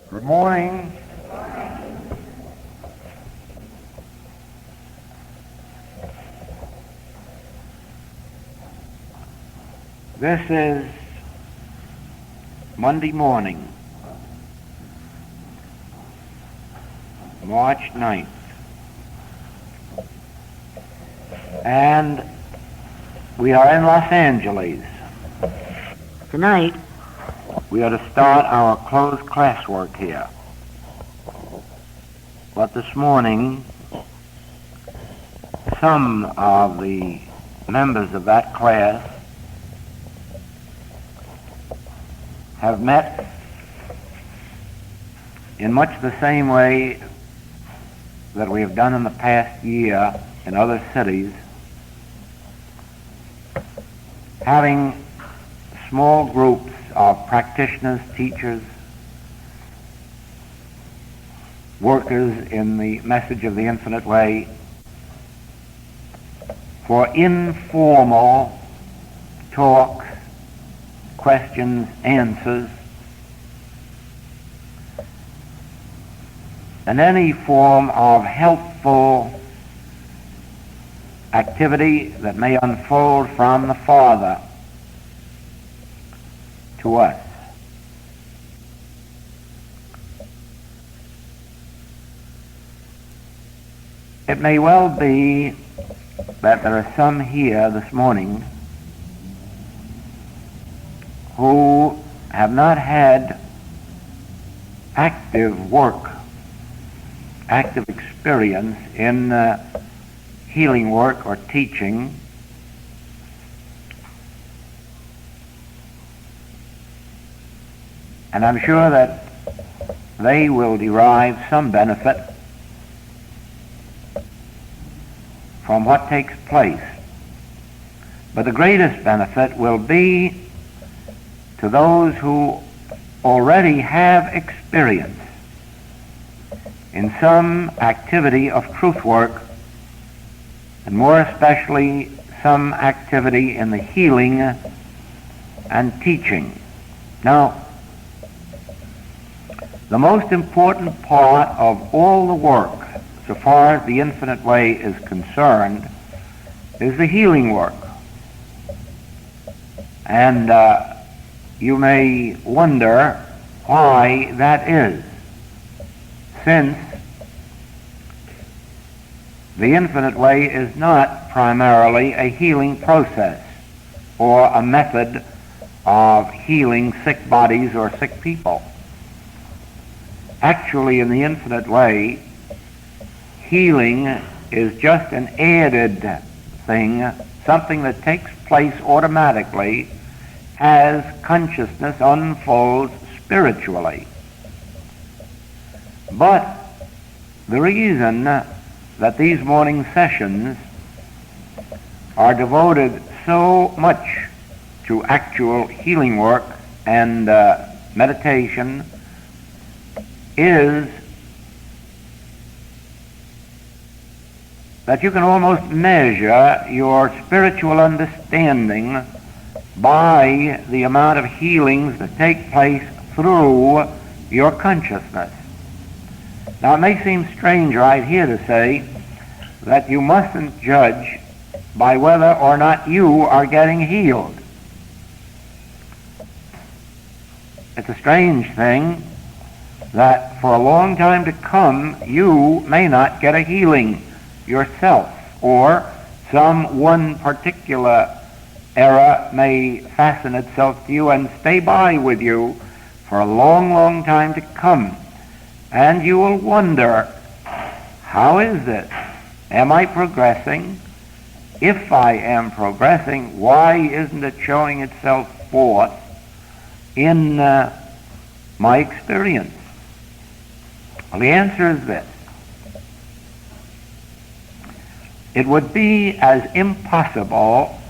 Good morning. This is Monday morning, March 9th. And we are in Los Angeles. Tonight, we are to start our closed classwork here. But this morning, some of the members of that class have met in much the same way that we have done in the past year in other cities, having small groups of practitioners, teachers, workers in the message of the infinite way, for informal talk, questions, answers, and any form of helpful activity that may unfold from the Father to us. It may well be that there are some here this morning who have not had active work, active experience in healing work or teaching, and I'm sure that they will derive some benefit from what takes place. But the greatest benefit will be to those who already have experience in some activity of truth work, and more especially some activity in the healing and teaching. Now, the most important part of all the work, so far as the infinite way is concerned, is the healing work. And you may wonder why that is, since the infinite way is not primarily a healing process or a method of healing sick bodies or sick people. Actually, in the infinite way, healing is just an added thing, something that takes place automatically as consciousness unfolds spiritually. But the reason that these morning sessions are devoted so much to actual healing work and meditation is that you can almost measure your spiritual understanding by the amount of healings that take place through your consciousness. Now, it may seem strange right here to say that you mustn't judge by whether or not you are getting healed. It's a strange thing that for a long time to come you may not get a healing yourself, or some one particular error may fasten itself to you and stay by with you for a long, long time to come. And you will wonder, how is this? Am I progressing? If I am progressing, why isn't it showing itself forth in my experience? Well, the answer is this. It would be as impossible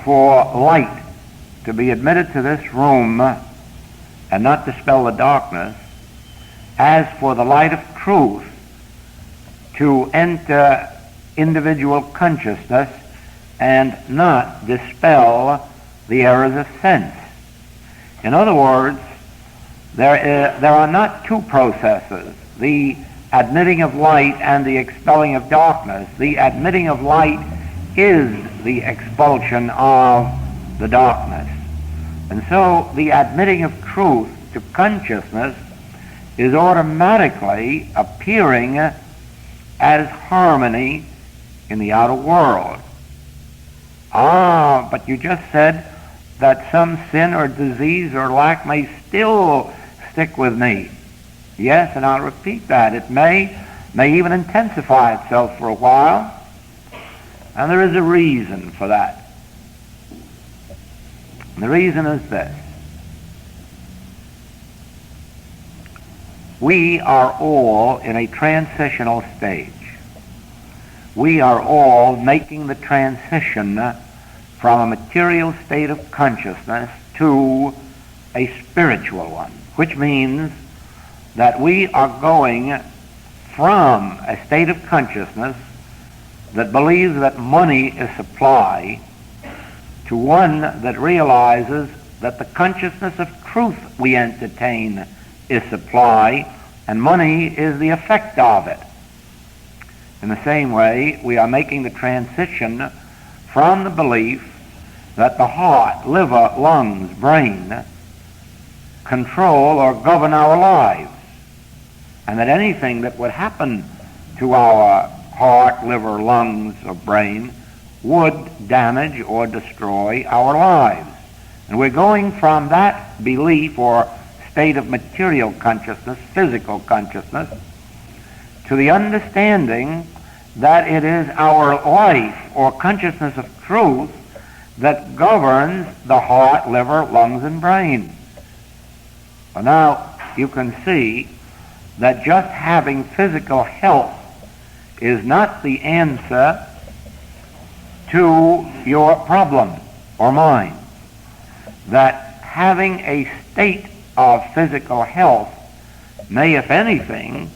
for light to be admitted to this room and not dispel the darkness as for the light of truth to enter individual consciousness and not dispel the errors of sense. In other words, There are not two processes, the admitting of light and the expelling of darkness. The admitting of light is the expulsion of the darkness. And so the admitting of truth to consciousness is automatically appearing as harmony in the outer world. But you just said that some sin or disease or lack may still stick with me. Yes, and I'll repeat that. It may even intensify itself for a while, and there is a reason for that. And the reason is this. We are all in a transitional stage. We are all making the transition from a material state of consciousness to a spiritual one, which means that we are going from a state of consciousness that believes that money is supply to one that realizes that the consciousness of truth we entertain is supply, and money is the effect of it. In the same way, we are making the transition from the belief that the heart, liver, lungs, brain control or govern our lives, and that anything that would happen to our heart, liver, lungs, or brain would damage or destroy our lives. And we're going from that belief or state of material consciousness, physical consciousness, to the understanding that it is our life or consciousness of truth that governs the heart, liver, lungs, and brain. Well, now you can see that just having physical health is not the answer to your problem or mine. That having a state of physical health may, if anything,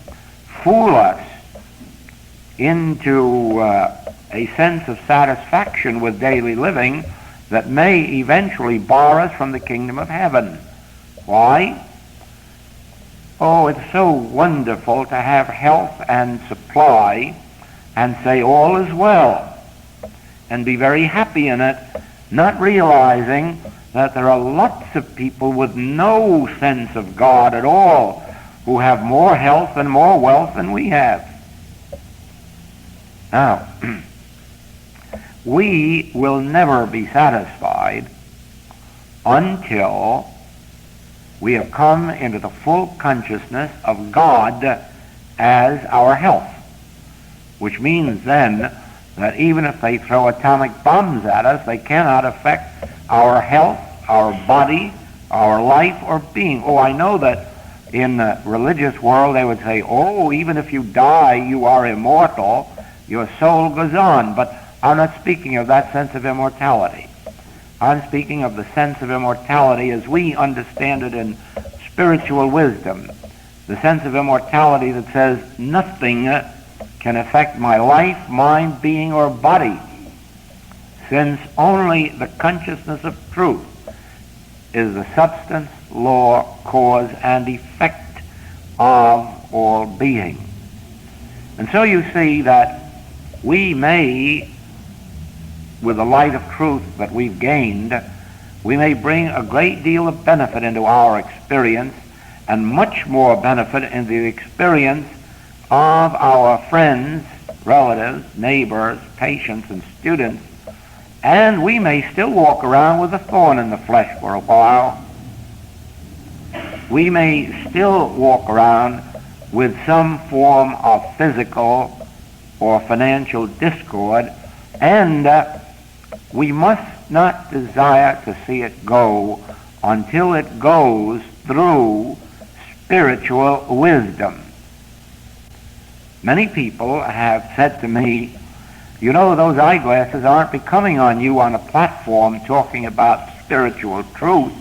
fool us into a sense of satisfaction with daily living that may eventually bar us from the kingdom of heaven. Why? Oh, it's so wonderful to have health and supply and say all is well and be very happy in it, not realizing that there are lots of people with no sense of God at all who have more health and more wealth than we have. Now, we will never be satisfied until we have come into the full consciousness of God as our health, which means then that even if they throw atomic bombs at us, they cannot affect our health, our body, our life, or being. Oh, I know that in the religious world they would say, oh, even if you die, you are immortal, your soul goes on. But I'm not speaking of that sense of immortality. I'm speaking of the sense of immortality as we understand it in spiritual wisdom, the sense of immortality that says nothing can affect my life, mind, being, or body, since only the consciousness of truth is the substance, law, cause, and effect of all being. And so you see that we may, with the light of truth that we've gained, we may bring a great deal of benefit into our experience, and much more benefit in the experience of our friends, relatives, neighbors, patients, and students, and we may still walk around with a thorn in the flesh for a while. We may still walk around with some form of physical or financial discord, and we must not desire to see it go until it goes through spiritual wisdom. Many people have said to me, you know, those eyeglasses aren't becoming on you on a platform talking about spiritual truth.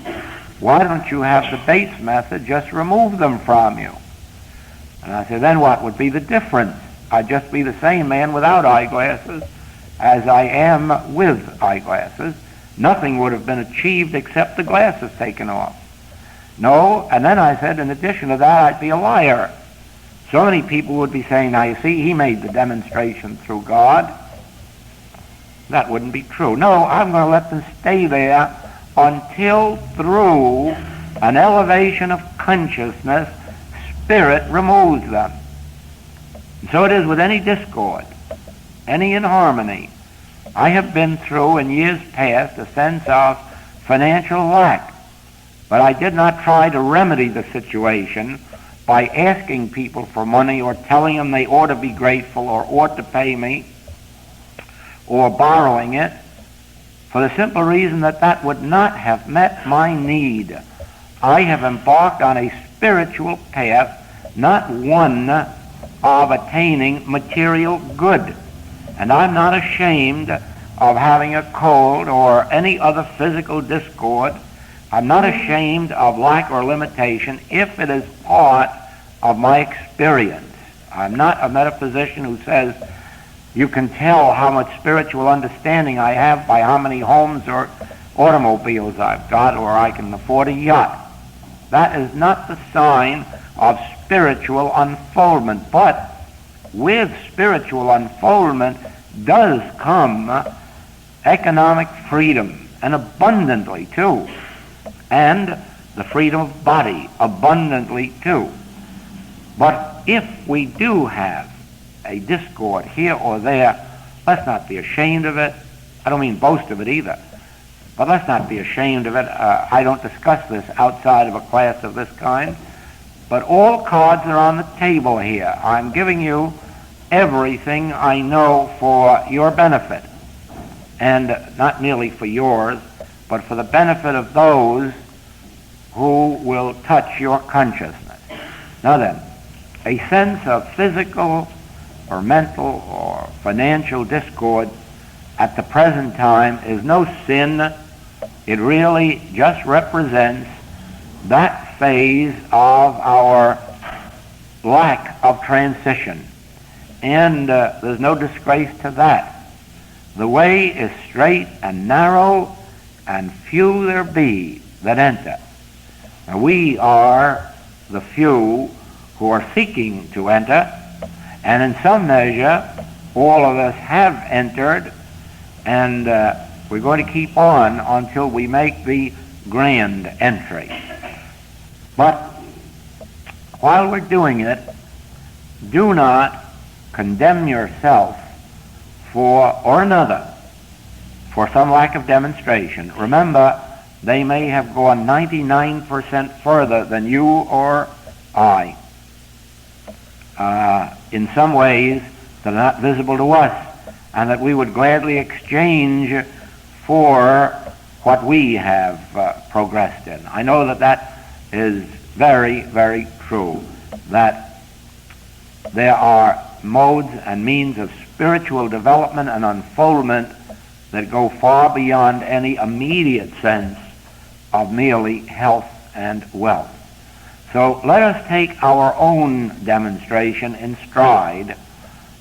Why don't you have the base method just remove them from you? And I said, then what would be the difference? I'd just be the same man without eyeglasses as I am with eyeglasses. Nothing would have been achieved except the glasses taken off. No, and then I said, in addition to that, I'd be a liar. So many people would be saying, now you see, he made the demonstration through God. That wouldn't be true. No, I'm going to let them stay there until through an elevation of consciousness, Spirit removes them. And so it is with any discord, any inharmony. I have been through in years past a sense of financial lack, but I did not try to remedy the situation by asking people for money or telling them they ought to be grateful or ought to pay me or borrowing it, for the simple reason that that would not have met my need. I have embarked on a spiritual path, not one of attaining material good. And I'm not ashamed of having a cold or any other physical discord. I'm not ashamed of lack or limitation if it is part of my experience. I'm not a metaphysician who says you can tell how much spiritual understanding I have by how many homes or automobiles I've got, or I can afford a yacht. That is not the sign of spiritual unfoldment. But with spiritual unfoldment does come economic freedom, and abundantly too, and the freedom of body abundantly too. But if we do have a discord here or there, let's not be ashamed of it. I don't mean boast of it either, but let's not be ashamed of it. I don't discuss this outside of a class of this kind, but all cards are on the table here. I'm giving you everything I know for your benefit, and not merely for yours, but for the benefit of those who will touch your consciousness. Now then, a sense of physical or mental or financial discord at the present time is no sin. It really just represents that phase of our lack of transition. And there's no disgrace to that. The way is straight and narrow, and few there be that enter. Now, we are the few who are seeking to enter, and in some measure, all of us have entered, and we're going to keep on until we make the grand entry. But while we're doing it, do not condemn yourself or another for some lack of demonstration. Remember, they may have gone 99% further than you or I in some ways that are not visible to us, and that we would gladly exchange for what we have progressed in. I know that that is very, very true, that there are modes and means of spiritual development and unfoldment that go far beyond any immediate sense of merely health and wealth. So let us take our own demonstration in stride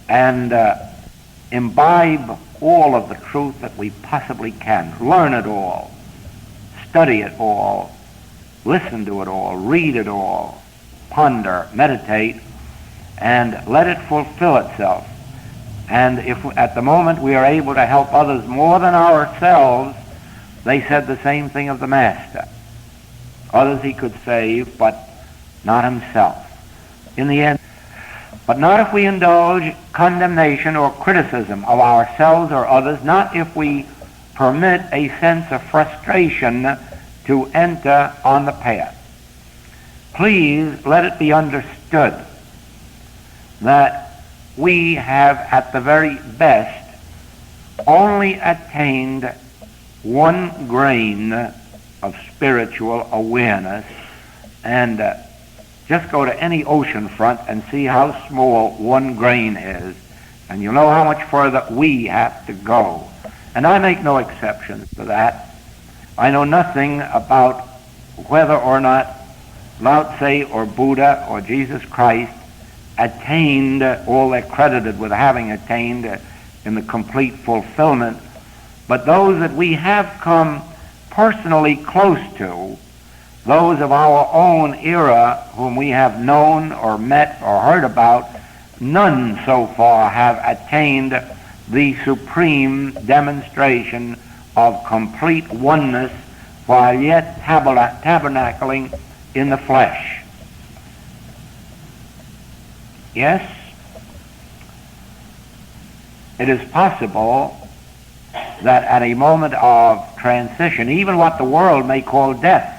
and imbibe all of the truth that we possibly can. Learn it all, study it all, listen to it all, read it all, ponder, meditate, and let it fulfill itself. And if at the moment we are able to help others more than ourselves, they said the same thing of the Master. Others he could save, but not himself. In the end, but not if we indulge condemnation or criticism of ourselves or others, not if we permit a sense of frustration to enter on the path. Please let it be understood that we have at the very best only attained 1 grain of spiritual awareness, and just go to any ocean front and see how small 1 grain is, and you'll know how much further we have to go. And I make no exceptions to that. I know nothing about whether or not Lao Tse or Buddha or Jesus Christ attained all they're credited with having attained in the complete fulfillment, but those that we have come personally close to those of our own era whom we have known or met or heard about, none so far have attained the supreme demonstration of complete oneness while yet tabernacling in the flesh. Yes, it is possible that at a moment of transition, even what the world may call death,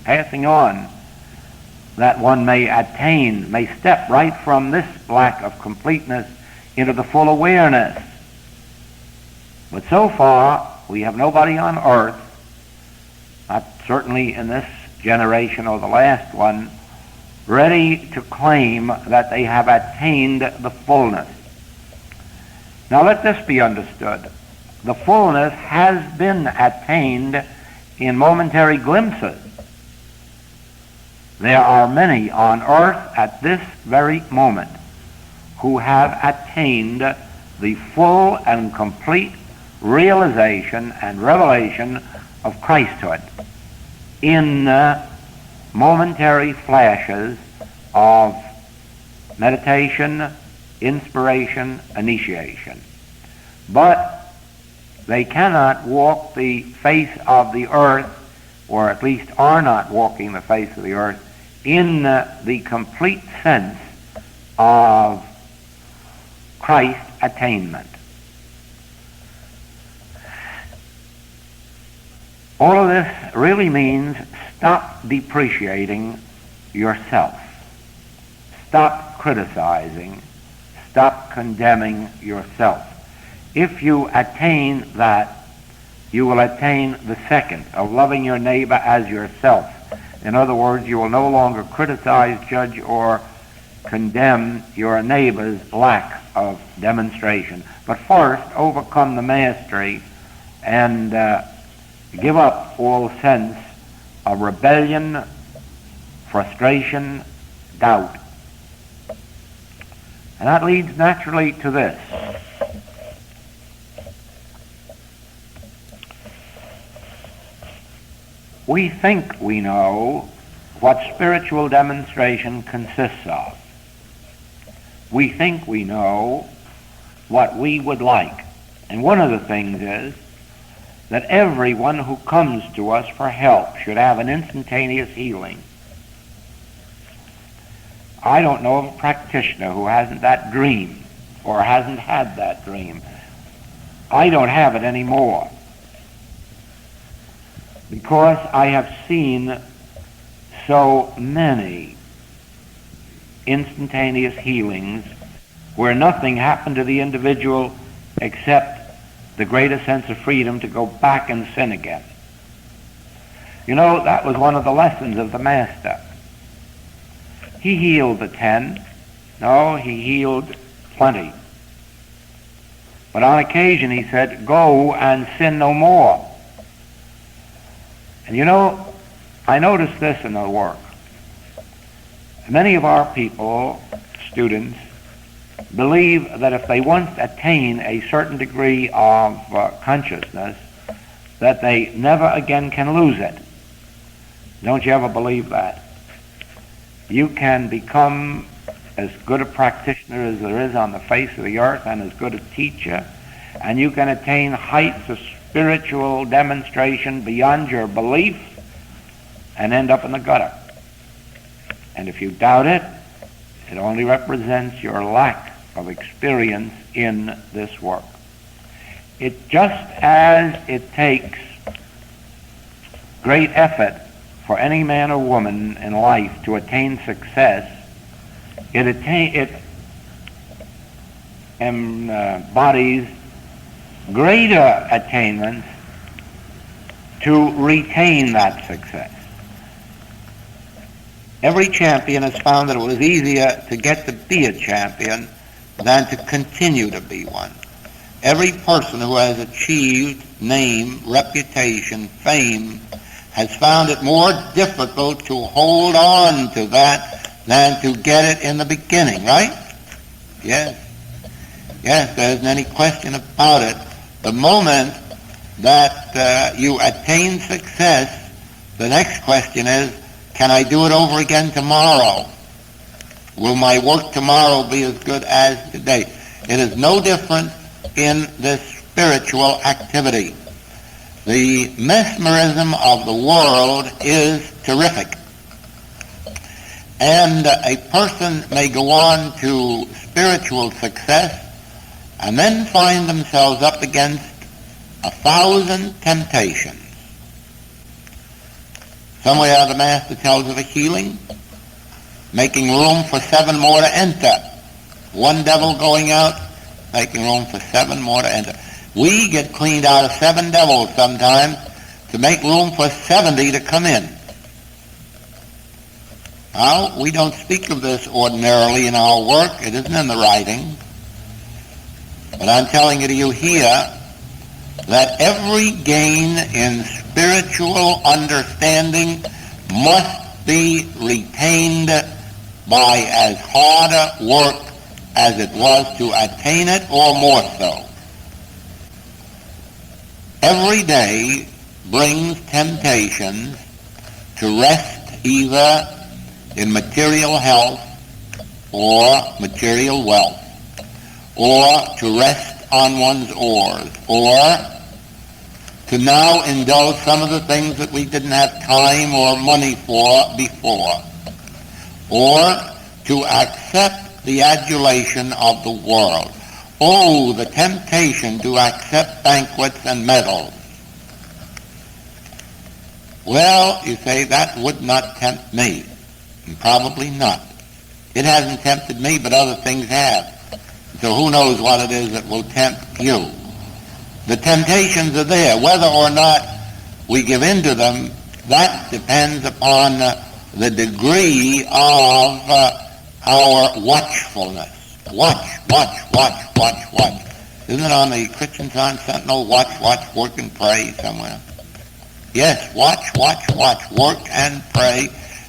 passing on, that one may attain, may step right from this lack of completeness into the full awareness. But so far, we have nobody on earth, not certainly in this generation or the last one, ready to claim that they have attained the fullness. Now let this be understood. The fullness has been attained in momentary glimpses. There are many on earth at this very moment who have attained the full and complete realization and revelation of Christhood in momentary flashes of meditation, inspiration, initiation. But they cannot walk the face of the earth, or at least are not walking the face of the earth, in the complete sense of Christ's attainment. All of this really means stop depreciating yourself. Stop criticizing. Stop condemning yourself. If you attain that, you will attain the second, of loving your neighbor as yourself. In other words, you will no longer criticize, judge, or condemn your neighbor's lack of demonstration. But first, overcome the mastery and give up all sense of rebellion, frustration, doubt. And that leads naturally to this. We think we know what spiritual demonstration consists of. We think we know what we would like. And one of the things is that everyone who comes to us for help should have an instantaneous healing. I don't know of a practitioner who hasn't that dream or hasn't had that dream. I don't have it anymore, because I have seen so many instantaneous healings where nothing happened to the individual except the greater sense of freedom to go back and sin again. You know, that was one of the lessons of the Master. He healed the 10. No, he healed plenty. But on occasion he said, go and sin no more. And you know, I noticed this in the work. Many of our people, students, believe that if they once attain a certain degree of consciousness, that they never again can lose it. Don't you ever believe that? You can become as good a practitioner as there is on the face of the earth and as good a teacher, and you can attain heights of spiritual demonstration beyond your belief and end up in the gutter. And if you doubt it, it only represents your lack of experience in this work. It just as it takes great effort for any man or woman in life to attain success, it embodies greater attainments to retain that success. Every champion has found that it was easier to get to be a champion than to continue to be one. Every person who has achieved name, reputation, fame, has found it more difficult to hold on to that than to get it in the beginning, right? Yes. Yes, there isn't any question about it. The moment that you attain success, The next question is, can I do it over again tomorrow? Will my work tomorrow be as good as today? It is no different in this spiritual activity. The mesmerism of the world is terrific. And a person may go on to spiritual success and then find themselves up against 1,000 temptations. Somewhere the Master tells of a healing, making room for 7 more to enter. One devil going out, making room for 7 more to enter. We get cleaned out of 7 devils sometimes to make room for 70 to come in. Now, we don't speak of this ordinarily in our work. It isn't in the writing. But I'm telling it to you here that every gain in spiritual understanding must be retained by as hard a work as it was to attain it, or more so. Every day brings temptations to rest either in material health or material wealth, or to rest on one's oars, or to now indulge some of the things that we didn't have time or money for before, or to accept the adulation of the world. Oh, the temptation to accept banquets and medals. Well, you say, that would not tempt me. And probably not. It hasn't tempted me, but other things have. So who knows what it is that will tempt you. The temptations are there. Whether or not we give in to them, that depends upon the degree of our watchfulness. Watch. Isn't it on the Christian Science Sentinel? Watch, work and pray somewhere. Yes, watch, work and pray,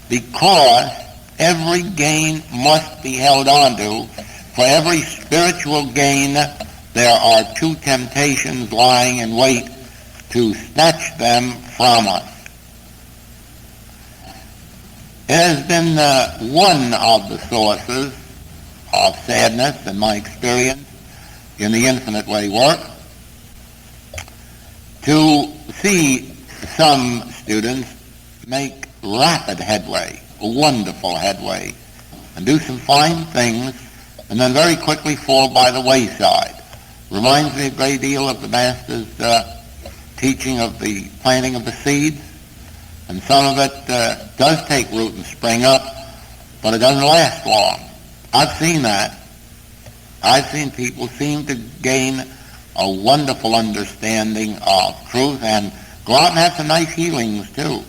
because every gain must be held on to. For every spiritual gain, there are 2 temptations lying in wait to snatch them from us. It has been one of the sources of sadness in my experience in the Infinite Way work to see some students make rapid headway, wonderful headway, and do some fine things, and then very quickly fall by the wayside. Reminds me a great deal of the Master's teaching of the planting of the seeds, and some of it does take root and spring up, but it doesn't last long. I've seen that. I've seen people seem to gain a wonderful understanding of truth and go out and have some nice healings too,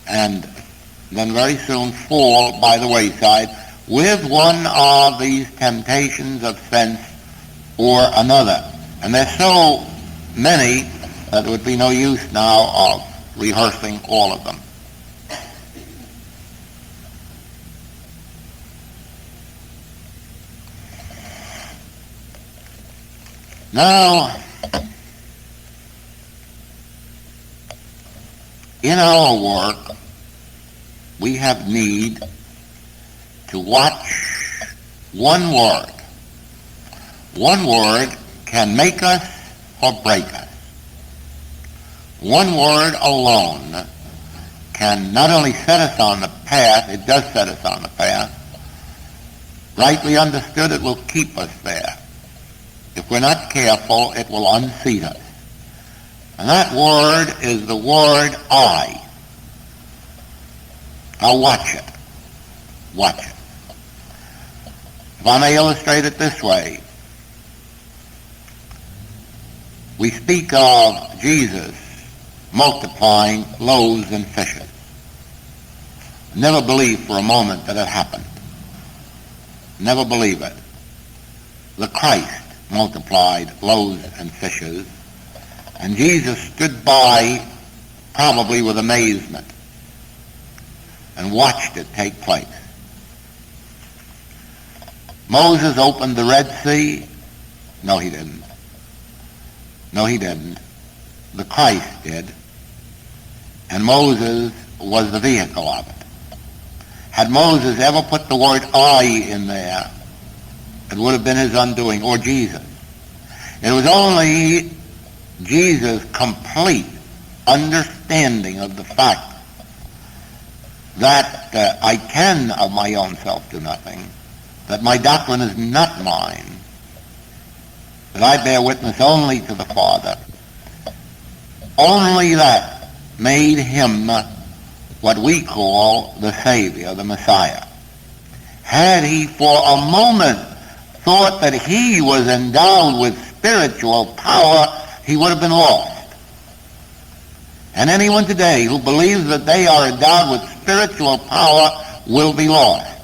and then very soon fall by the wayside with one of these temptations of sense or another. And there's so many that there would be no use now of rehearsing all of them. Now, in our work, we have need to watch one word. One word can make us or break us. One word alone can not only set us on the path, it does set us on the path. Rightly understood, it will keep us there. If we're not careful, it will unseat us. And that word is the word I. Now watch it. Watch it. If I may illustrate it this way, we speak of Jesus multiplying loaves and fishes. Never believe for a moment that it happened. Never believe it. The Christ multiplied loaves and fishes, and Jesus stood by probably with amazement and watched it take place. Moses opened the Red Sea. No, he didn't. No, he didn't. The Christ did. and Moses was the vehicle of it. Had Moses ever put the word I in there, it would have been his undoing, or Jesus. It was only Jesus' complete understanding of the fact that I can of my own self do nothing, that my doctrine is not mine, that I bear witness only to the Father. Only that made him what we call the Savior, the Messiah. Had he for a moment thought that he was endowed with spiritual power, he would have been lost. And anyone today who believes that they are endowed with spiritual power will be lost.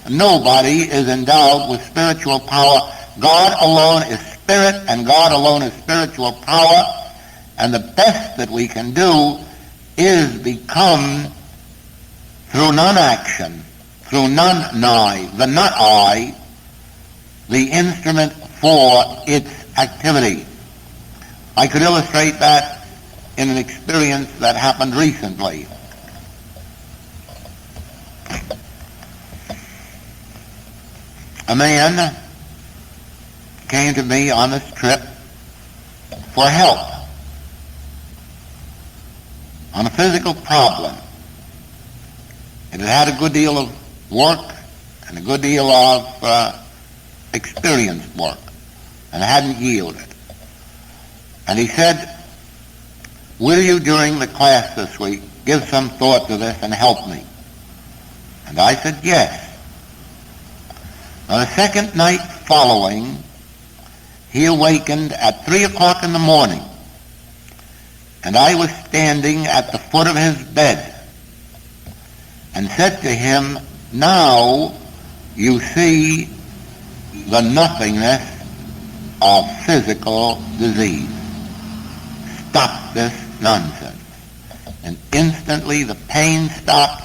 Nobody is endowed with spiritual power. God alone is spirit, and God alone is spiritual power. And the best that we can do is become, through non-action, through non-I, the not-I, the instrument for its activity. I could illustrate that in an experience that happened recently. A man came to me on this trip for help on a physical problem. It had had a good deal of work and a good deal of experienced work, and hadn't yielded. And he said, will you, during the class this week, give some thought to this and help me? And I said, yes. On the second night following, he awakened at 3 o'clock in the morning, and I was standing at the foot of his bed and said to him, now you see the nothingness of physical disease. Stop this nonsense. And instantly the pain stopped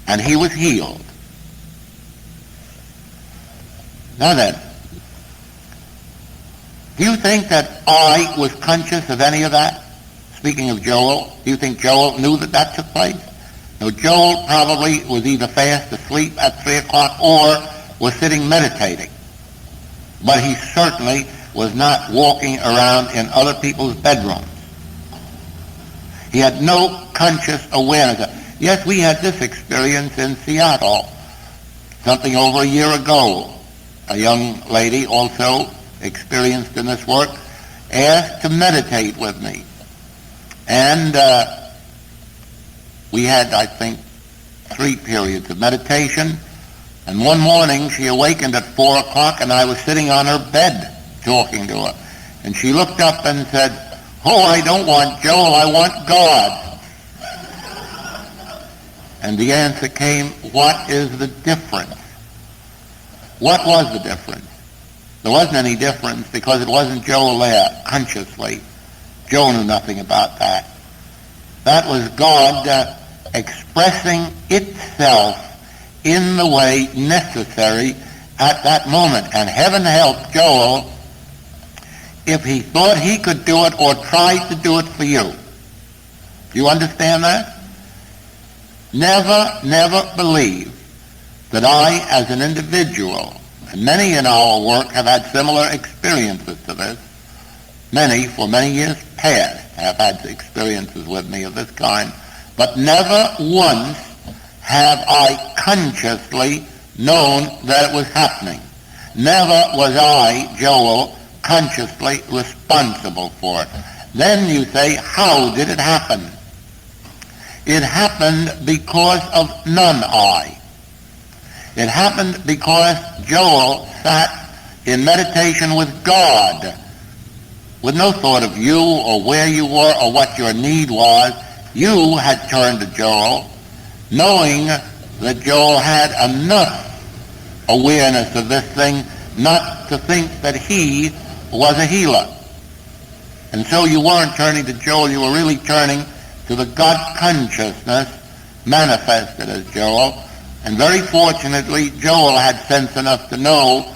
and he was healed. Now then, do you think that I was conscious of any of that? Speaking of Joel, do you think Joel knew that that took place? No, Joel probably was either fast asleep at 3 o'clock or was sitting meditating. But he certainly was not walking around in other people's bedrooms. He had no conscious awareness. Yes, we had this experience in Seattle something over a year ago. A young lady, also experienced in this work, asked to meditate with me. And we had, I think, 3 periods of meditation. And one morning she awakened at 4 o'clock and I was sitting on her bed talking to her. And she looked up and said, oh, I don't want Joel, I want God. And the answer came, what is the difference? What was the difference? There wasn't any difference because it wasn't Joel there consciously. Joel knew nothing about that. That was God expressing itself in the way necessary at that moment. And heaven help Joel if he thought he could do it or tried to do it for you. Do you understand that? Never believe that I, as an individual, and many in our work have had similar experiences to this, many for many years past have had experiences with me of this kind, but never once have I consciously known that it was happening. Never was I, Joel, consciously responsible for it. Then you say, how did it happen? It happened because of non-I. It happened because Joel sat in meditation with God, with no thought of you or where you were or what your need was. You had turned to Joel, knowing that Joel had enough awareness of this thing not to think that he was a healer. And so you weren't turning to Joel, you were really turning to the God consciousness manifested as Joel. And very fortunately, Joel had sense enough to know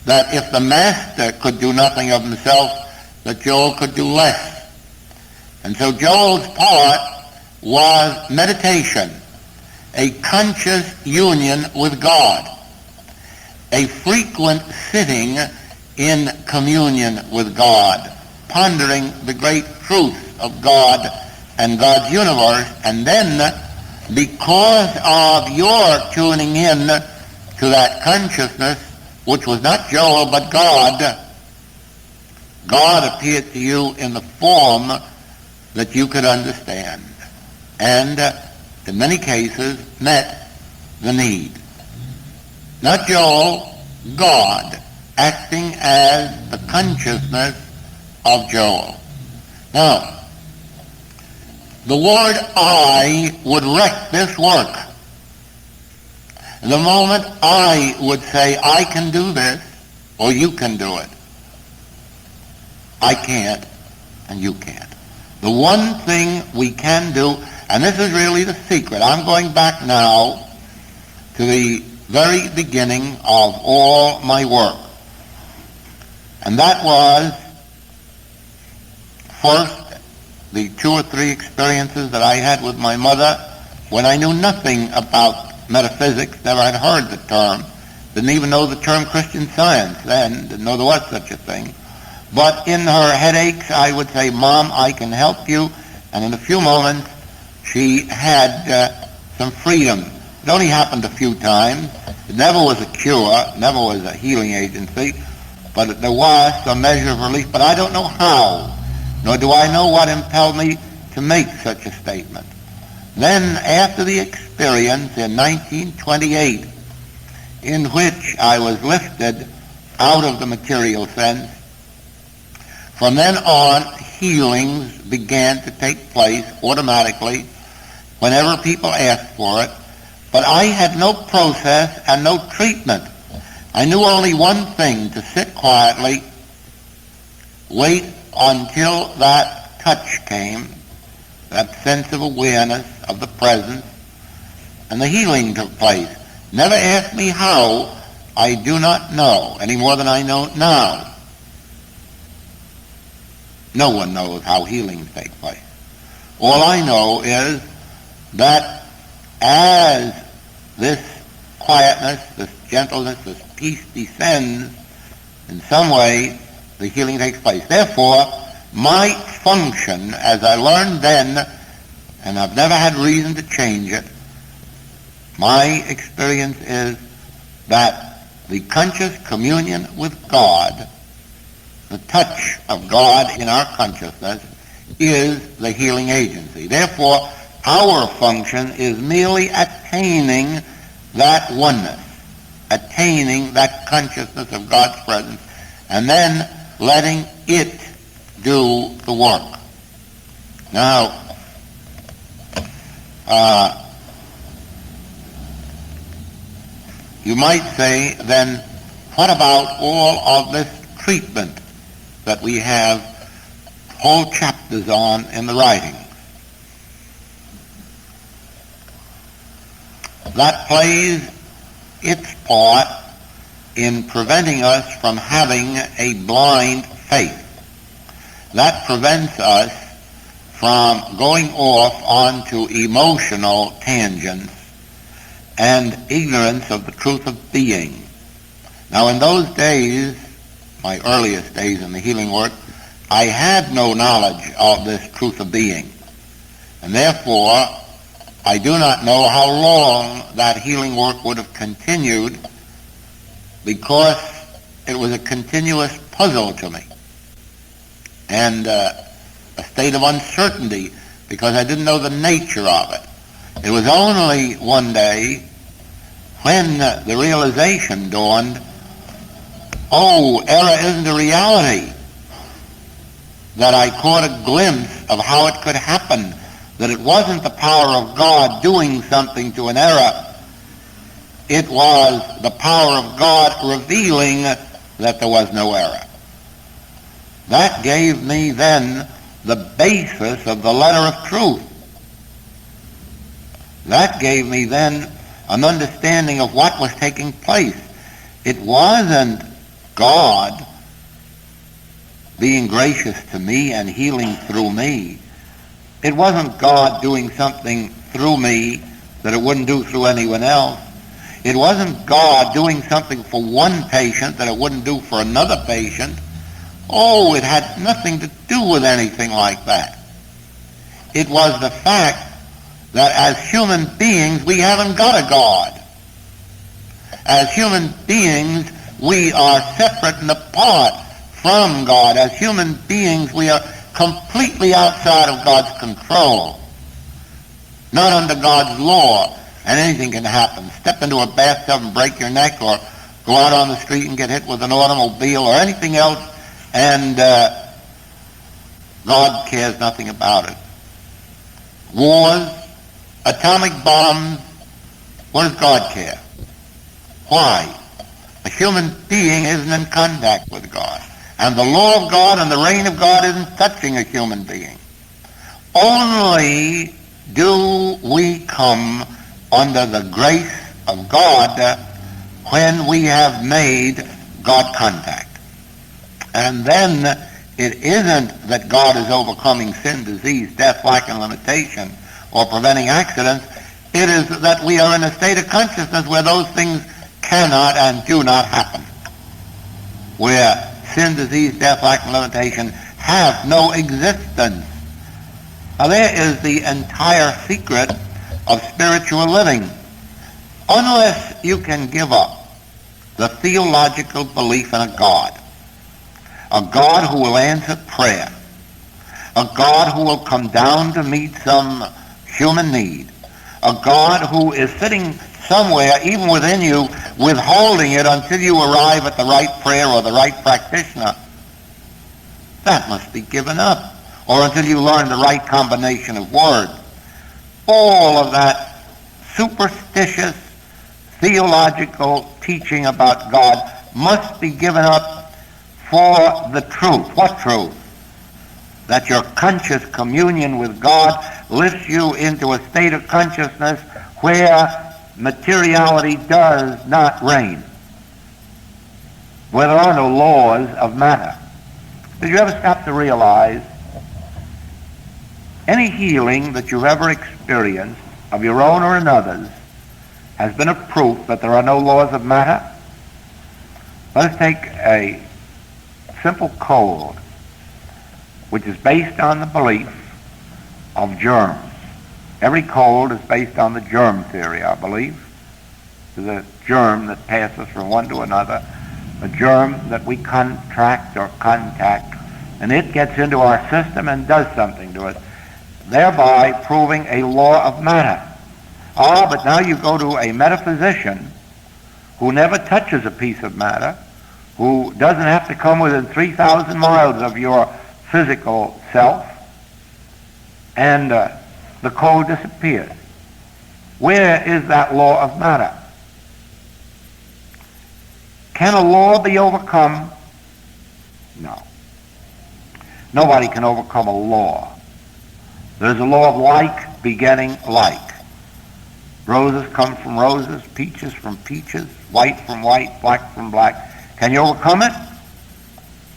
that if the master could do nothing of himself, that Joel could do less. And so Joel's part was meditation, a conscious union with God, a frequent sitting in communion with God, pondering the great truth of God and God's universe, and then because of your tuning in to that consciousness, which was not Joel but God, God appeared to you in the form that you could understand, and in many cases met the need. Not Joel, God, acting as the consciousness of Joel. Now, the word I would wreck this work. The moment I would say, I can do this, or you can do it. I can't, and you can't. The one thing we can do, and this is really the secret. I'm going back now to the very beginning of all my work. And that was, first, the 2 or 3 experiences that I had with my mother when I knew nothing about metaphysics, never had heard the term, didn't even know the term Christian Science then, didn't know there was such a thing. But in her headaches, I would say, Mom, I can help you. And in a few moments, she had some freedom. It only happened a few times. It never was a cure, never was a healing agency, but there was some measure of relief. But I don't know how, nor do I know what impelled me to make such a statement. Then, after the experience in 1928, in which I was lifted out of the material sense, from then on, healings began to take place automatically whenever people asked for it. But I had no process and no treatment. I knew only one thing, to sit quietly, wait until that touch came, that sense of awareness of the presence, and the healing took place. Never ask me how. I do not know, any more than I know now. No one knows how healings take place. All I know is that as this quietness, this gentleness, this peace descends, in some way the healing takes place. Therefore, my function, as I learned then, and I've never had reason to change it, my experience is that the conscious communion with God, the touch of God in our consciousness, is the healing agency. Therefore, our function is merely attaining that oneness, attaining that consciousness of God's presence, and then letting it do the work. Now, you might say, then, what about all of this treatment that we have whole chapters on in the writing? That plays its part in preventing us from having a blind faith. That prevents us from going off onto emotional tangents and ignorance of the truth of being. Now, in those days, my earliest days in the healing work, I had no knowledge of this truth of being. And therefore, I do not know how long that healing work would have continued, because it was a continuous puzzle to me and a state of uncertainty, because I didn't know the nature of it. It was only one day when the realization dawned, oh, error isn't a reality, that I caught a glimpse of how it could happen, that it wasn't the power of God doing something to an error. It was the power of God revealing that there was no error. That gave me then the basis of the letter of truth. That gave me then an understanding of what was taking place. It wasn't God being gracious to me and healing through me. It wasn't God doing something through me that it wouldn't do through anyone else. It wasn't God doing something for one patient that it wouldn't do for another patient. Oh, it had nothing to do with anything like that. It was the fact that as human beings, we haven't got a God. As human beings, we are separate and apart from God. As human beings, we are completely outside of God's control, not under God's law, and anything can happen. Step into a bathtub and break your neck, or go out on the street and get hit with an automobile or anything else, and God cares nothing about it. Wars, atomic bombs, what does God care? Why? A human being isn't in contact with God. And the law of God and the reign of God isn't touching a human being. Only do we come under the grace of God when we have made God contact. And then it isn't that God is overcoming sin, disease, death, lack, and limitation, or preventing accidents. It is that we are in a state of consciousness where those things cannot and do not happen, where sin, disease, death, lack, and limitation have no existence. Now there is the entire secret of spiritual living. Unless you can give up the theological belief in a God who will answer prayer, a God who will come down to meet some human need, a God who is sitting somewhere, even within you, withholding it until you arrive at the right prayer or the right practitioner, that must be given up, or until you learn the right combination of words. All of that superstitious theological teaching about God must be given up for the truth. What truth? That your conscious communion with God lifts you into a state of consciousness where materiality does not reign, where there are no laws of matter. Did you ever stop to realize any healing that you've ever experienced, of your own or another's, has been a proof that there are no laws of matter? Let us take a simple cold, which is based on the belief of germs. Every cold is based on the germ theory, I believe. There's a germ that passes from one to another, a germ that we contract or contact, and it gets into our system and does something to it, thereby proving a law of matter. But now you go to a metaphysician who never touches a piece of matter, who doesn't have to come within 3,000 miles of your physical self, and the cold disappears. Where is that law of matter? Can a law be overcome? No. Nobody can overcome a law. There's a law of like begetting like. Roses come from roses, peaches from peaches, white from white, black from black. Can you overcome it?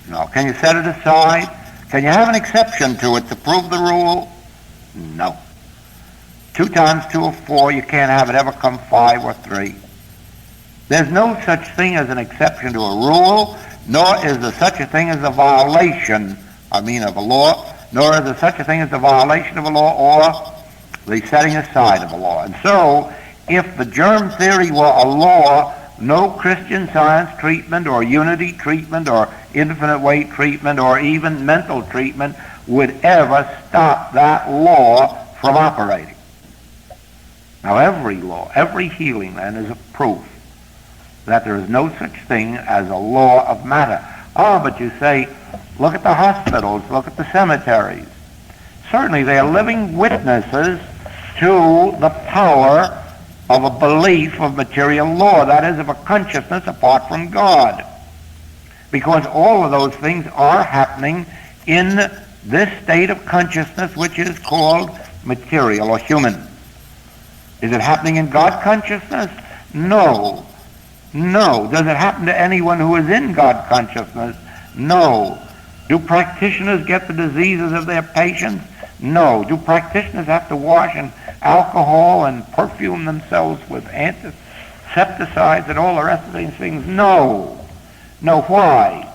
No. Can you set it aside? Can you have an exception to it to prove the rule? No. 2 times 2 is 4. You can't have it ever come 5 or 3. There's no such thing as an exception to a rule, nor is there such a thing as a violation, of a law, nor is there such a thing as a violation of a law or the setting aside of a law. And so, if the germ theory were a law, no Christian Science treatment or unity treatment or infinite weight treatment or even mental treatment would ever stop that law from operating. Now every law, every healing then is a proof that there is no such thing as a law of matter. But you say, look at the hospitals, look at the cemeteries. Certainly they are living witnesses to the power of a belief of material law, that is, of a consciousness apart from God. Because all of those things are happening in this state of consciousness which is called material or human. Is it happening in God consciousness? No. No. Does it happen to anyone who is in God consciousness? No. Do practitioners get the diseases of their patients? No. Do practitioners have to wash in alcohol and perfume themselves with antisepticides and all the rest of these things? No. No. Why?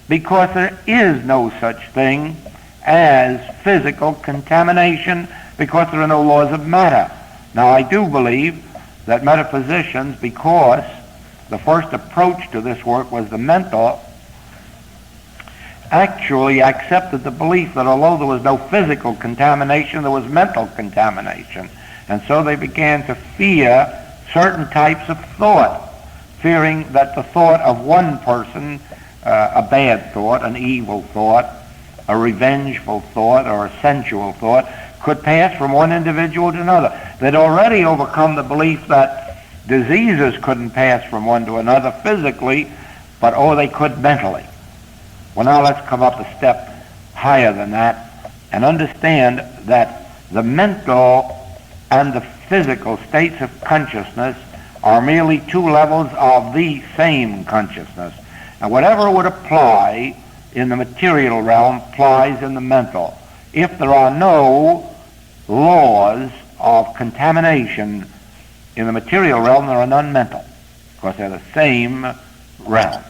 Because there is no such thing as physical contamination, because there are no laws of matter. Now, I do believe that metaphysicians, because the first approach to this work was the mental, actually accepted the belief that although there was no physical contamination, there was mental contamination. And so they began to fear certain types of thought, fearing that the thought of one person, a bad thought, an evil thought, a revengeful thought, or a sensual thought, could pass from one individual to another. They'd already overcome the belief that diseases couldn't pass from one to another physically, but they could mentally. Well, now let's come up a step higher than that and understand that the mental and the physical states of consciousness are merely two levels of the same consciousness. And whatever would apply in the material realm applies in the mental. If there are no laws of contamination in the material realm, there are none mental, because they're the same realm.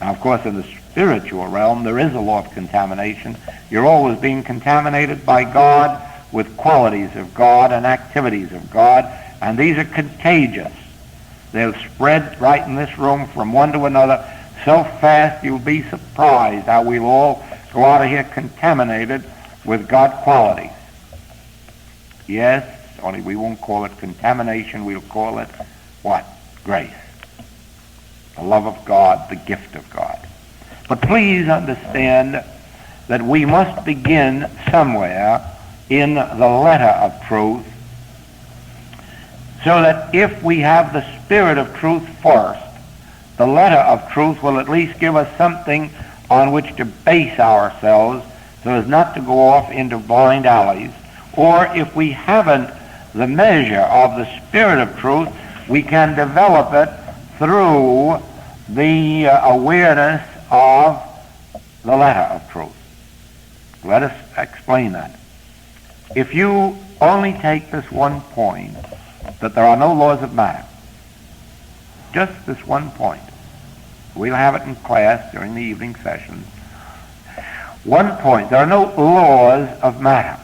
Now, of course, in the spiritual realm, there is a law of contamination. You're always being contaminated by God with qualities of God and activities of God, and these are contagious. They'll spread right in this room from one to another so fast you'll be surprised how we'll all go out of here contaminated with God qualities. Yes, only we won't call it contamination, we'll call it what? Grace. The love of God, the gift of God. But please understand that we must begin somewhere in the letter of truth, so that if we have the spirit of truth first, the letter of truth will at least give us something on which to base ourselves so as not to go off into blind alleys. Or if we haven't the measure of the spirit of truth, we can develop it through the awareness of the letter of truth. Let us explain that. If you only take this one point, that there are no laws of matter, just this one point, we'll have it in class during the evening sessions. One point, there are no laws of matter.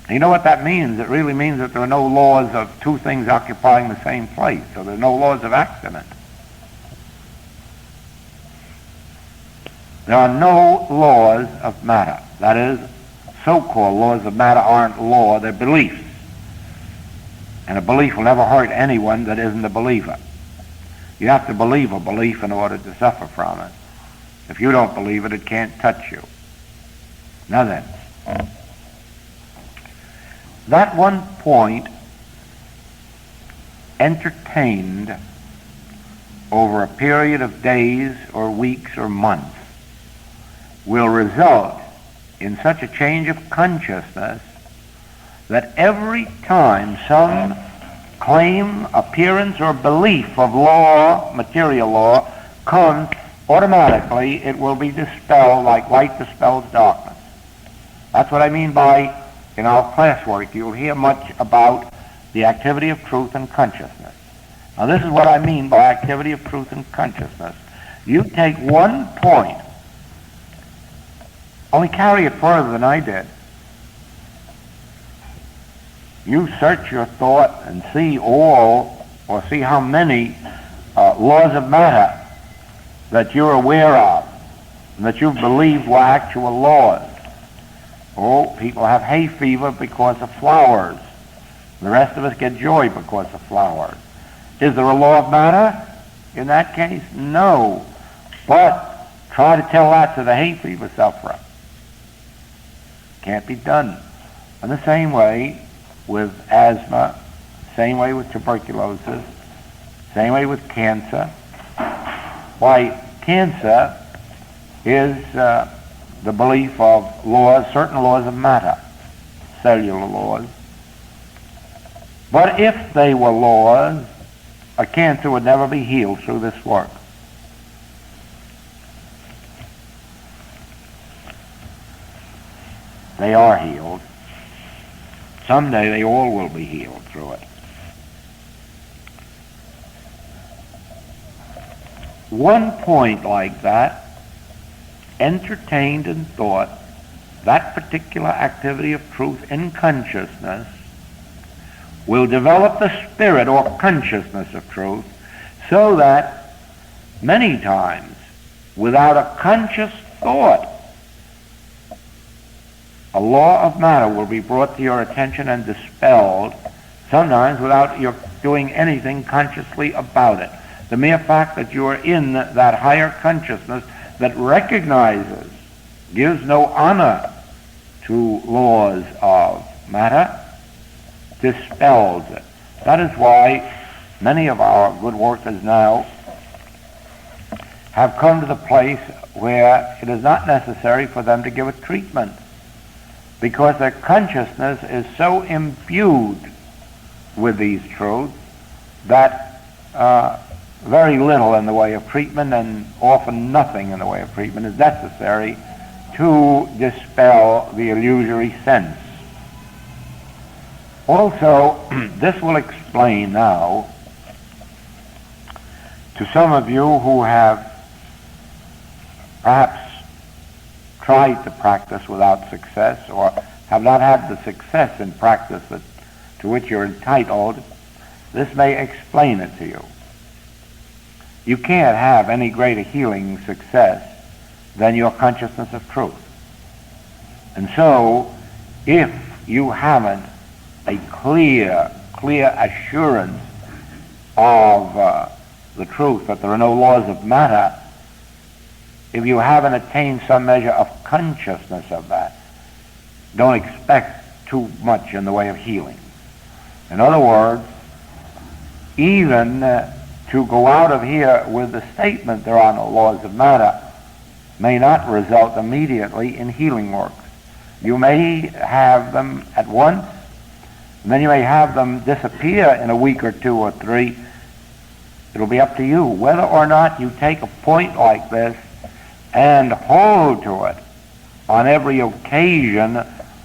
You know what that means? It really means that there are no laws of two things occupying the same place, so there are no laws of accident. There are no laws of matter. That is, so-called laws of matter aren't law, they're beliefs. And a belief will never hurt anyone that isn't a believer. You have to believe a belief in order to suffer from it. If you don't believe it, it can't touch you. Now then, that one point entertained over a period of days or weeks or months will result in such a change of consciousness that every time some claim, appearance, or belief of law, material law, comes, automatically it will be dispelled like light dispels darkness. That's what I mean by, in our classwork, you'll hear much about the activity of truth and consciousness. Now this is what I mean by activity of truth and consciousness. You take one point, only carry it further than I did. You search your thought and see all, or see how many laws of matter that you're aware of, and that you believe were actual laws. Oh, people have hay fever because of flowers. The rest of us get joy because of flowers. Is there a law of matter in that case? No. But try to tell that to the hay fever sufferer. Can't be done. In the same way with asthma, same way with tuberculosis, same way with cancer. Why, cancer is the belief of laws, certain laws of matter, cellular laws. But if they were laws, a cancer would never be healed through this work. they are healed. Someday they all will be healed through it. One point like that, entertained in thought, that particular activity of truth in consciousness, will develop the spirit or consciousness of truth, so that many times, without a conscious thought, a law of matter will be brought to your attention and dispelled, sometimes without your doing anything consciously about it. The mere fact that you are in that higher consciousness that recognizes, gives no honor to laws of matter, dispels it. That is why many of our good workers now have come to the place where it is not necessary for them to give a treatment, because their consciousness is so imbued with these truths that very little in the way of treatment, and often nothing in the way of treatment, is necessary to dispel the illusory sense. Also, this will explain now to some of you who have perhaps tried to practice without success, or have not had the success in practice to which you're entitled. This may explain it to you. You can't have any greater healing success than your consciousness of truth. And so, if you haven't a clear assurance of the truth, that there are no laws of matter, if you haven't attained some measure of consciousness of that, don't expect too much in the way of healing. In other words, even to go out of here with the statement there are no laws of matter may not result immediately in healing works. You may have them at once, and then you may have them disappear in a week or two or three. It'll be up to you whether or not you take a point like this and hold to it on every occasion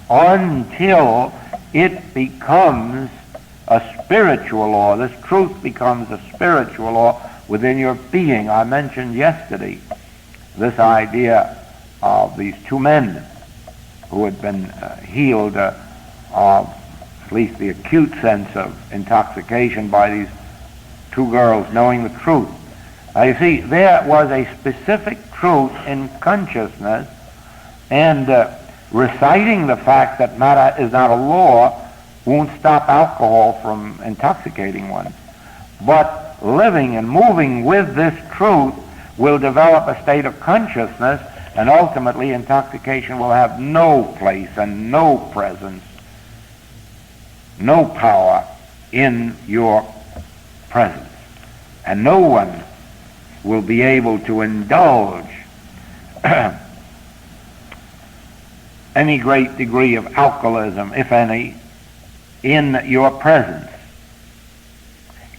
until it becomes a spiritual law. This truth becomes a spiritual law within your being. I mentioned yesterday this idea of these two men who had been healed of at least the acute sense of intoxication by these two girls knowing the truth. Now you see, there was a specific truth in consciousness, and reciting the fact that matter is not a law won't stop alcohol from intoxicating one. But living and moving with this truth will develop a state of consciousness, and ultimately intoxication will have no place and no presence, no power in your presence. And no one will be able to indulge any great degree of alcoholism, if any, in your presence.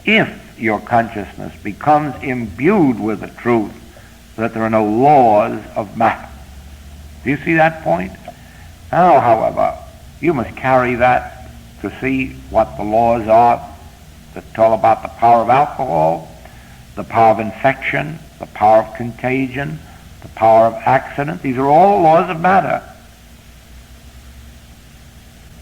If your consciousness becomes imbued with the truth that there are no laws of matter. Do you see that point? Now, however, you must carry that to see what the laws are that tell about the power of alcohol, the power of infection, the power of contagion, the power of accident. These are all laws of matter.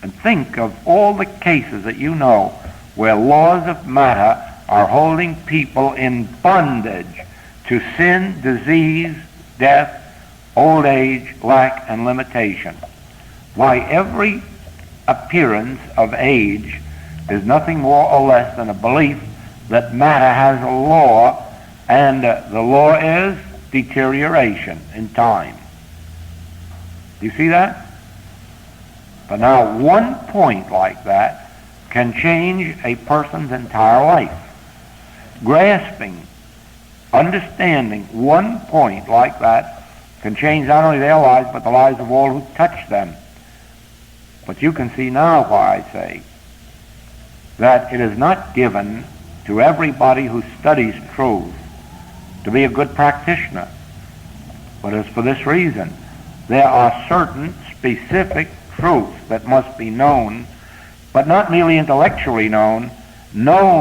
And think of all the cases that you know where laws of matter are holding people in bondage to sin, disease, death, old age, lack, and limitation. Why, every appearance of age is nothing more or less than a belief that matter has a law, and the law is deterioration in time. Do you see that? But now one point like that can change a person's entire life. Grasping, understanding one point like that can change not only their lives, but the lives of all who touch them. But you can see now why I say that it is not given to everybody who studies truth to be a good practitioner. But it's for this reason. There are certain specific truth that must be known, but not merely intellectually known,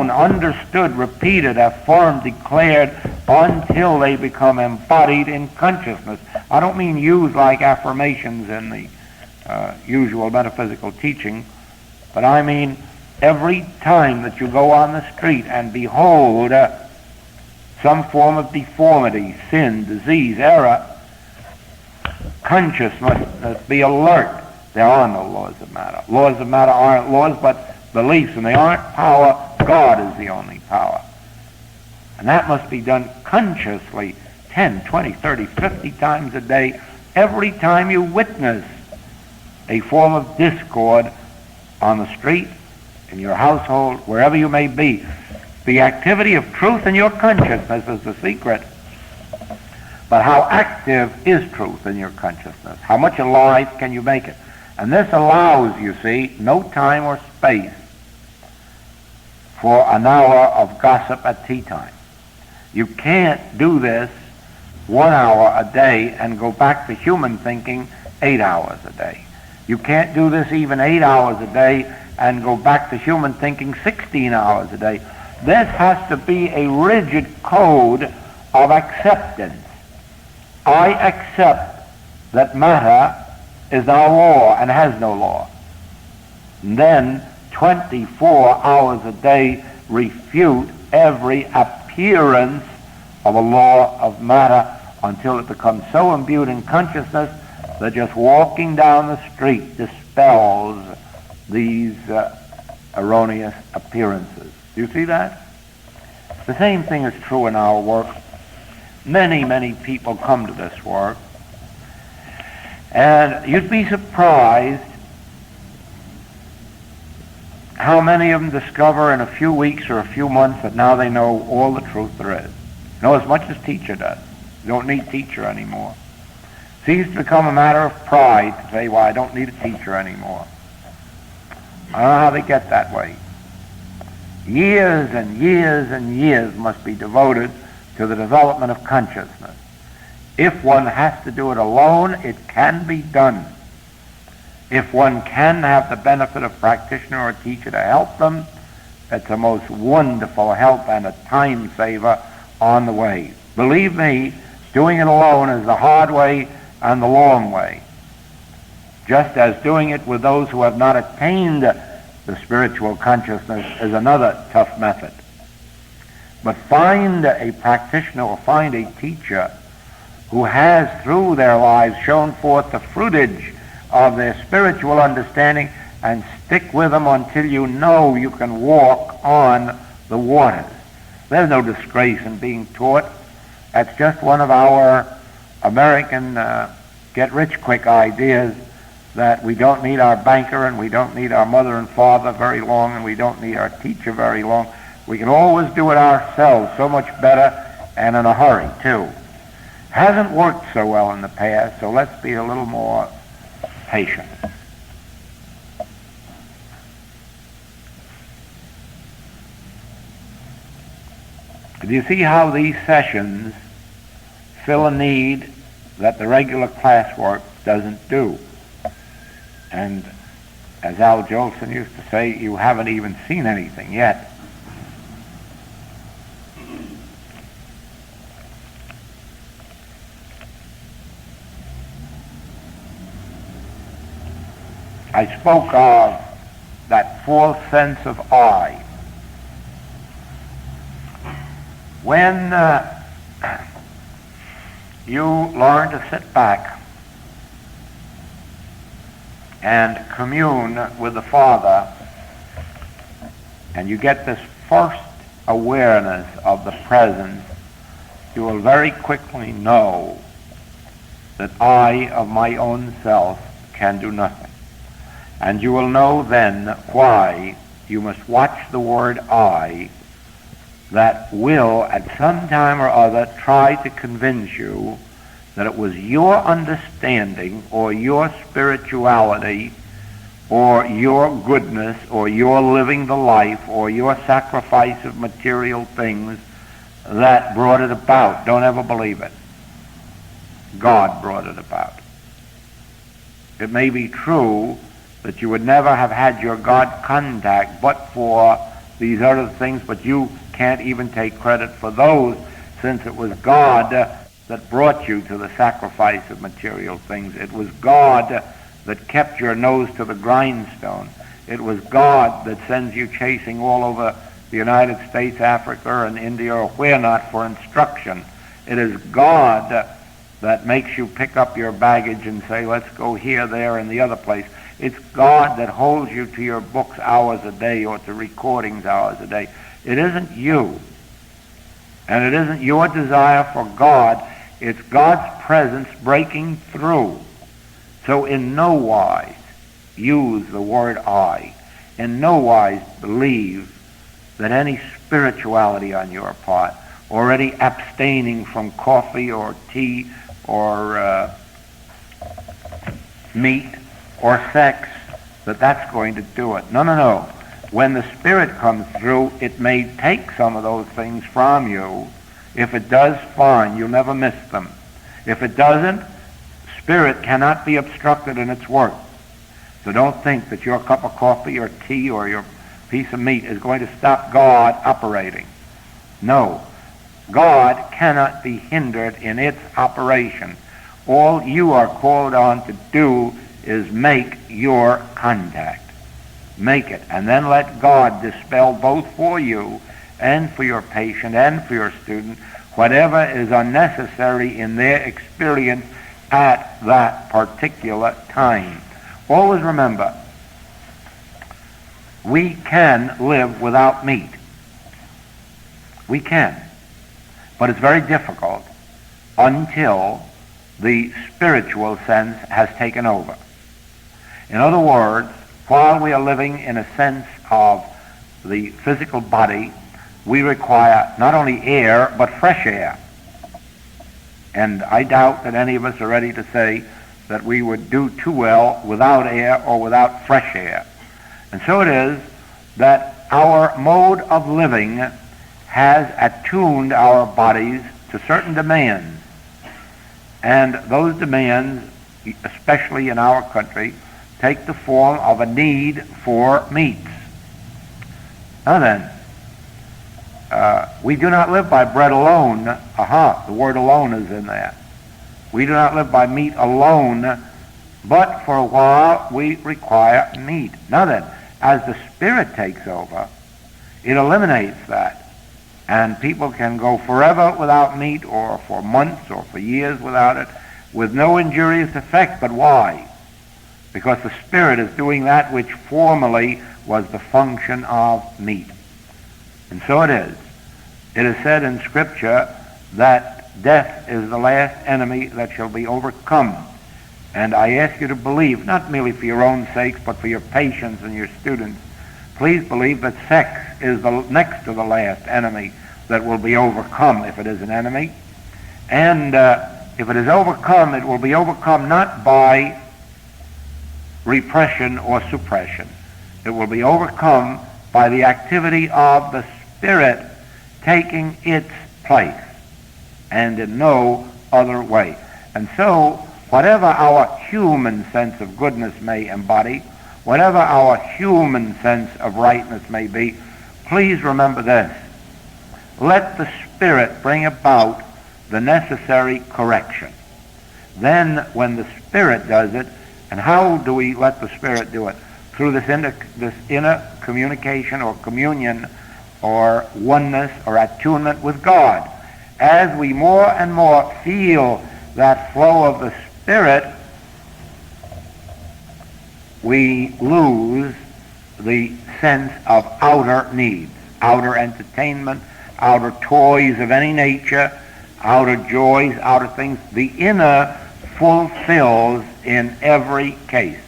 understood, repeated, affirmed, declared, until they become embodied in consciousness. I don't mean used like affirmations in the usual metaphysical teaching, but I mean every time that you go on the street and behold some form of deformity, sin, disease, error, conscious must be alert. There are no laws of matter. Laws of matter aren't laws but beliefs, and they aren't power. God is the only power. And that must be done consciously 10, 20, 30, 50 times a day, every time you witness a form of discord on the street, in your household, wherever you may be. The activity of truth in your consciousness is the secret. But how active is truth in your consciousness? How much alive can you make it? And this allows, you see, no time or space for an hour of gossip at tea time. You can't do this 1 hour a day and go back to human thinking 8 hours a day. You can't do this even 8 hours a day and go back to human thinking 16 hours a day. This has to be a rigid code of acceptance. I accept that matter is our law and has no law. And then 24 hours a day refute every appearance of a law of matter until it becomes so imbued in consciousness that just walking down the street dispels these erroneous appearances. Do you see that? The same thing is true in our work. Many, many people come to this work, and you'd be surprised how many of them discover in a few weeks or a few months that now they know all the truth there is. Know as much as teacher does. You don't need teacher anymore. It seems to become a matter of pride to say, well, I don't need a teacher anymore. I don't know how they get that way. Years and years and years must be devoted to the development of consciousness. If one has to do it alone, it can be done. If one can have the benefit of practitioner or teacher to help them, it's a most wonderful help and a time saver on the way. Believe me, doing it alone is the hard way and the long way. Just as doing it with those who have not attained the spiritual consciousness is another tough method. But find a practitioner or find a teacher who has through their lives shown forth the fruitage of their spiritual understanding, and stick with them until you know you can walk on the waters. There's no disgrace in being taught. That's just one of our American get-rich-quick ideas, that we don't need our banker and we don't need our mother and father very long and we don't need our teacher very long. We can always do it ourselves so much better and in a hurry, too. Hasn't worked so well in the past, so let's be a little more patient. Do you see how these sessions fill a need that the regular classwork doesn't do? And as Al Jolson used to say, you haven't even seen anything yet. I spoke of that false sense of I. When you learn to sit back and commune with the Father, and you get this first awareness of the presence, you will very quickly know that I of my own self can do nothing. And you will know then why you must watch the word I that will at some time or other try to convince you that it was your understanding or your spirituality or your goodness or your living the life or your sacrifice of material things that brought it about. Don't ever believe it. God brought it about. It may be true that you would never have had your God contact but for these other things, but you can't even take credit for those, since it was God that brought you to the sacrifice of material things. It was God that kept your nose to the grindstone. It was God that sends you chasing all over the United States, Africa, and India, or where not, for instruction. It is God that makes you pick up your baggage and say, let's go here, there, and the other place. It's God that holds you to your books hours a day or to recordings hours a day. It isn't you. And it isn't your desire for God. It's God's presence breaking through. So in no wise use the word I. In no wise believe that any spirituality on your part, or any abstaining from coffee or tea or meat or sex, that's going to do it. No, no, no. When the Spirit comes through, it may take some of those things from you. If it does, fine, you'll never miss them. If it doesn't, Spirit cannot be obstructed in its work. So don't think that your cup of coffee or tea or your piece of meat is going to stop God operating. No. God cannot be hindered in its operation. All you are called on to do is make your contact. Make it. And then let God dispel both for you and for your patient and for your student whatever is unnecessary in their experience at that particular time. Always remember, we can live without meat. We can. But it's very difficult until the spiritual sense has taken over. In other words, while we are living in a sense of the physical body, we require not only air, but fresh air. And I doubt that any of us are ready to say that we would do too well without air or without fresh air. And so it is that our mode of living has attuned our bodies to certain demands. And those demands, especially in our country, take the form of a need for meats. Now then, we do not live by bread alone. The word alone is in there. We do not live by meat alone, but for a while we require meat. Now then, as the Spirit takes over, it eliminates that. And people can go forever without meat, or for months, or for years without it, with no injurious effect. But why? Because the Spirit is doing that which formerly was the function of meat. And so it is. It is said in Scripture that death is the last enemy that shall be overcome. And I ask you to believe, not merely for your own sakes, but for your patients and your students, please believe that sex is the next to the last enemy that will be overcome, if it is an enemy. And if it is overcome, it will be overcome not by repression or suppression. It will be overcome by the activity of the Spirit taking its place, and in no other way. And so, whatever our human sense of goodness may embody, whatever our human sense of rightness may be, please remember this. Let the Spirit bring about the necessary correction. Then, when the Spirit does it, and how do we let the Spirit do it? Through this inner communication or communion or oneness or attunement with God. As we more and more feel that flow of the Spirit, we lose the sense of outer needs, outer entertainment, outer toys of any nature, outer joys, outer things. The inner fulfills in every case.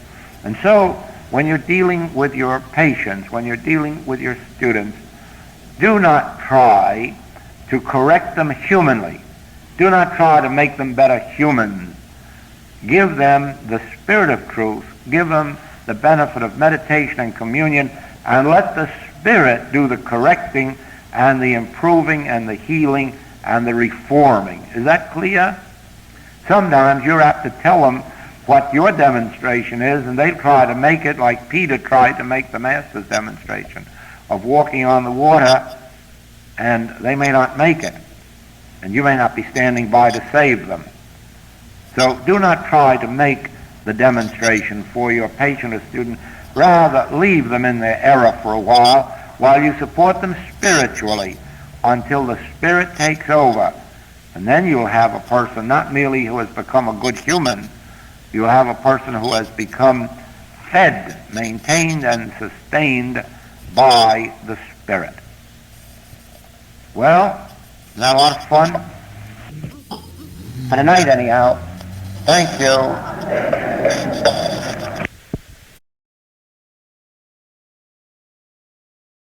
And so, when you're dealing with your patients, when you're dealing with your students, do not try to correct them humanly. Do not try to make them better humans. Give them the Spirit of truth. Give them the benefit of meditation and communion, and let the Spirit do the correcting and the improving and the healing and the reforming. Is that clear? Sometimes you're apt to tell them what your demonstration is, and they try to make it like Peter tried to make the Master's demonstration of walking on the water, and they may not make it, and you may not be standing by to save them. So do not try to make the demonstration for your patient or student. Rather, leave them in their error for a while you support them spiritually until the Spirit takes over. And then you'll have a person not merely who has become a good human, you'll have a person who has become fed, maintained, and sustained by the Spirit. Well, isn't that a lot of fun? For tonight, anyhow. Thank you.